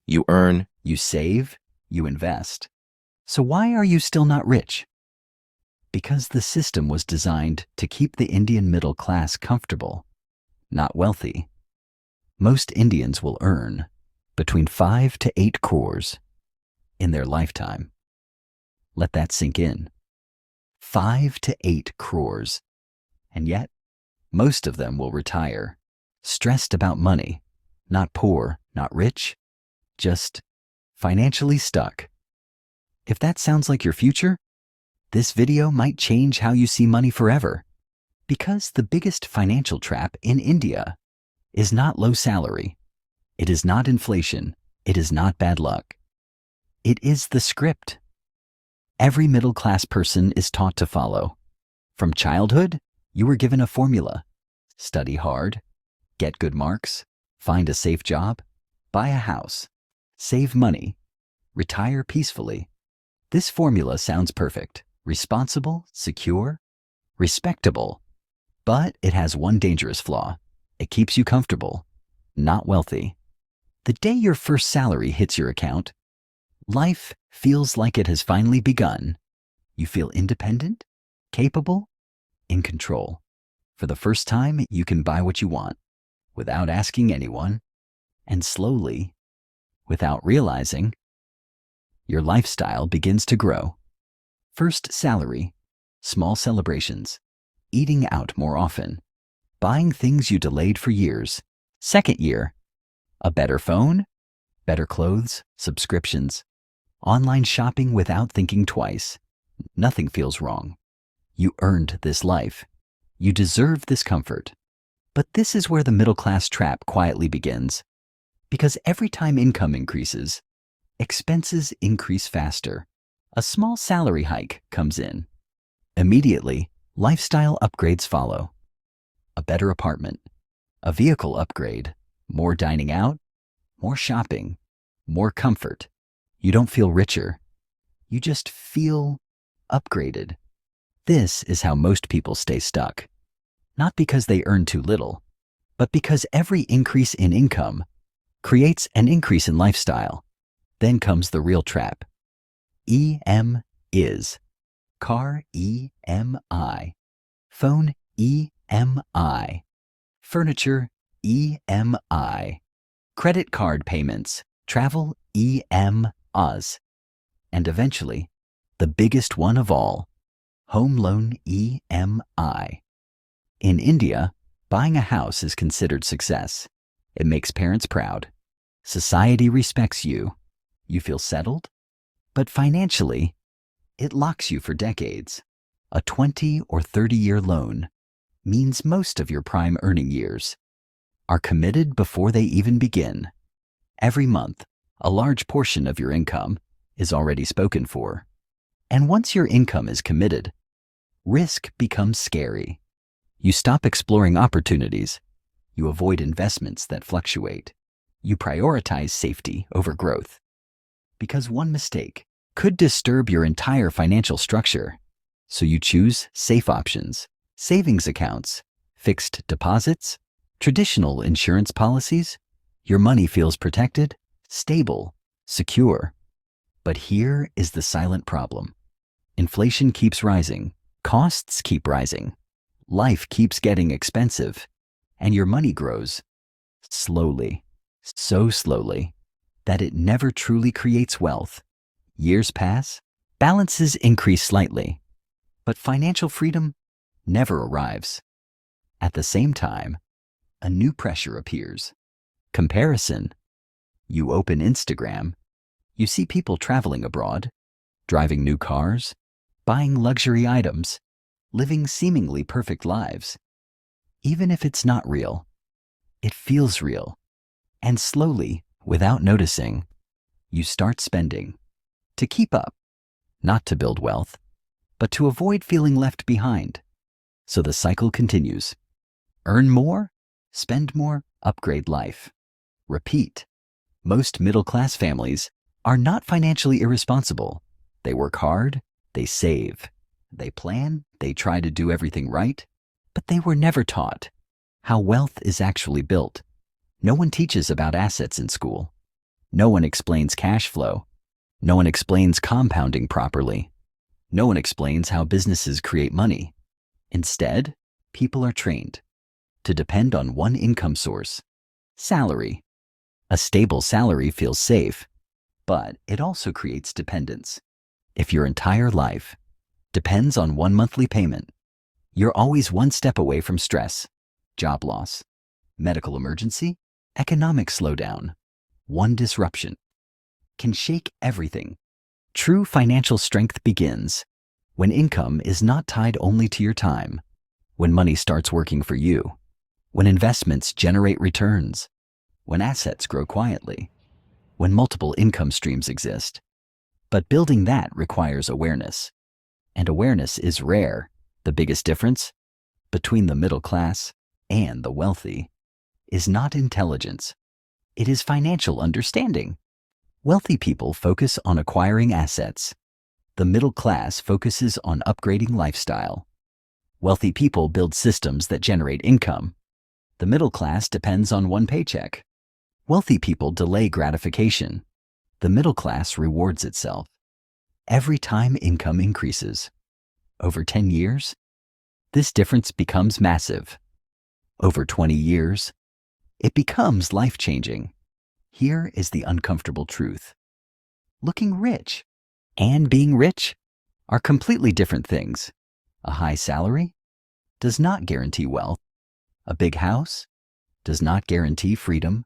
You earn, You save, you invest. So why are you still not rich? Because the system was designed to keep the Indian middle class comfortable, not wealthy. Most Indians will earn between 5 to 8 crores in their lifetime. Let that sink in. 5 to 8 crores. And yet, most of them will retire, stressed about money, not poor, not rich, just financially stuck. If that sounds like your future, this video might change how you see money forever. Because the biggest financial trap in India is not low salary. It is not inflation. It is not bad luck. It is the script every middle-class person is taught to follow. From childhood, you were given a formula. Study hard, get good marks, find a safe job, buy a house, save money, retire peacefully. This formula sounds perfect, responsible, secure, respectable. But it has one dangerous flaw. It keeps you comfortable, not wealthy. The day your first salary hits your account, life feels like it has finally begun. You feel independent, capable, in control. For the first time, you can buy what you want without asking anyone, and slowly, without realizing, your lifestyle begins to grow. First salary, small celebrations, eating out more often, buying things you delayed for years. Second year, a better phone, better clothes, subscriptions, online shopping without thinking twice. Nothing feels wrong. You earned this life. You deserve this comfort. But this is where the middle-class trap quietly begins. Because every time income increases, expenses increase faster. A small salary hike comes in. Immediately, lifestyle upgrades follow. A better apartment, a vehicle upgrade, more dining out, more shopping, more comfort. You don't feel richer. You just feel upgraded. This is how most people stay stuck. Not because they earn too little, but because every increase in income creates an increase in lifestyle. Then comes the real trap. EMIs. Car EMI. Phone EMI. Furniture EMI. Credit card payments. Travel EMIs. And eventually, the biggest one of all, home loan EMI. In India, buying a house is considered success. It makes parents proud. Society respects you. You feel settled. But financially, it locks you for decades. A 20 or 30-year loan means most of your prime earning years are committed before they even begin. Every month, a large portion of your income is already spoken for. And once your income is committed, risk becomes scary. You stop exploring opportunities. You avoid investments that fluctuate. You prioritize safety over growth. Because one mistake could disturb your entire financial structure. So you choose safe options, savings accounts, fixed deposits, traditional insurance policies. Your money feels protected, stable, secure. But here is the silent problem. Inflation keeps rising, costs keep rising, life keeps getting expensive, and your money grows slowly, so slowly, that it never truly creates wealth. Years pass, balances increase slightly, but financial freedom never arrives. At the same time, a new pressure appears. Comparison. You open Instagram, you see people traveling abroad, driving new cars, buying luxury items, living seemingly perfect lives. Even if it's not real, it feels real. And slowly, without noticing, you start spending. To keep up, not to build wealth, but to avoid feeling left behind. So the cycle continues. Earn more, spend more, upgrade life. Repeat. Most middle-class families are not financially irresponsible. They work hard, they save, they plan, they try to do everything right, but they were never taught how wealth is actually built. No one teaches about assets in school. No one explains cash flow. No one explains compounding properly. No one explains how businesses create money. Instead, people are trained to depend on one income source: salary. A stable salary feels safe, but it also creates dependence. If your entire life depends on one monthly payment, you're always one step away from stress, job loss, medical emergency, economic slowdown. One disruption can shake everything. True financial strength begins when income is not tied only to your time, when money starts working for you, when investments generate returns, when assets grow quietly, when multiple income streams exist. But building that requires awareness, and awareness is rare. The biggest difference between the middle class and the wealthy is not intelligence. It is financial understanding. Wealthy people focus on acquiring assets. The middle class focuses on upgrading lifestyle. Wealthy people build systems that generate income. The middle class depends on one paycheck. Wealthy people delay gratification. The middle class rewards itself every time income increases. Over 10 years, this difference becomes massive. Over 20 years, it becomes life-changing. Here is the uncomfortable truth. Looking rich and being rich are completely different things. A high salary does not guarantee wealth. A big house does not guarantee freedom.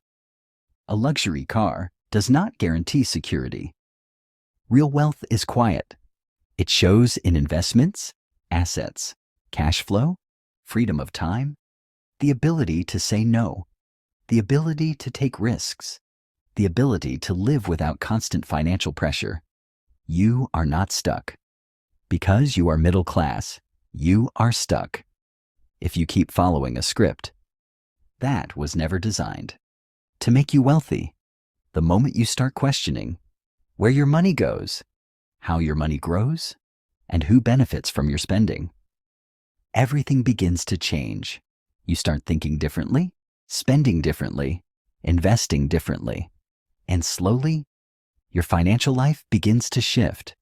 A luxury car does not guarantee security. Real wealth is quiet. It shows in investments, assets, cash flow, freedom of time, the ability to say no, the ability to take risks, the ability to live without constant financial pressure. You are not stuck. Because you are middle class, you are stuck. If you keep following a script that was never designed to make you wealthy, the moment you start questioning where your money goes, how your money grows, and who benefits from your spending, everything begins to change. You start thinking differently, spending differently, investing differently, and slowly, your financial life begins to shift.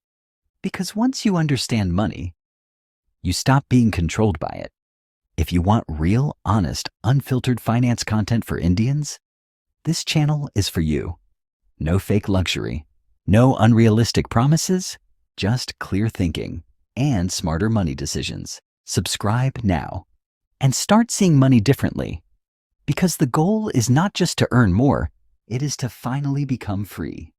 Because once you understand money, you stop being controlled by it. If you want real, honest, unfiltered finance content for Indians, this channel is for you. No fake luxury, no unrealistic promises, just clear thinking and smarter money decisions. Subscribe now and start seeing money differently. Because the goal is not just to earn more, it is to finally become free.